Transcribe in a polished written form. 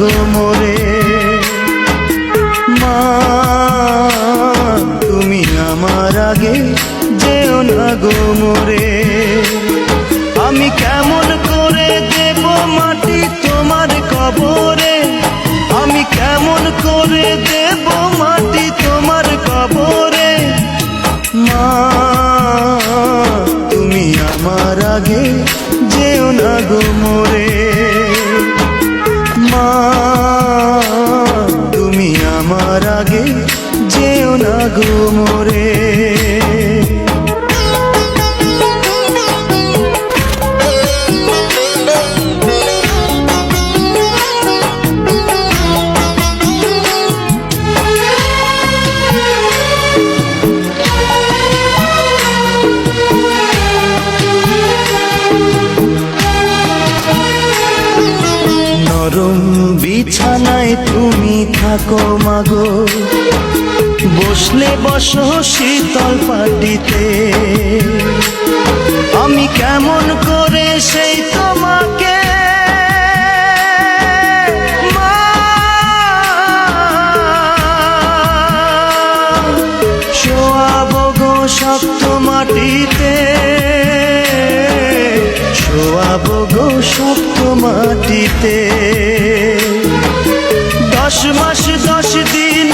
গো মোরে। মা তুমি আমার আগে যেও না গো মোরে। আমি কেমন করে দেব মাটি তোমার কবরে, আমি কেমন করে দেব মাটি তোমার কবরে। মা তুমি আমার আগে যেও না গো মোরে। মা তুমি আমার আগে যেও না গো মোরে। নরম বিছানায় তুমি থাকো মাগো, বসলে বসো শীতল পাটিতে। আমি কেমন করে সেই তোমাকে শোয়াবো গো শক্ত মাটিতে, শোয়াবো গো শক্ত মাটিতে। 10 মাস 10 দিন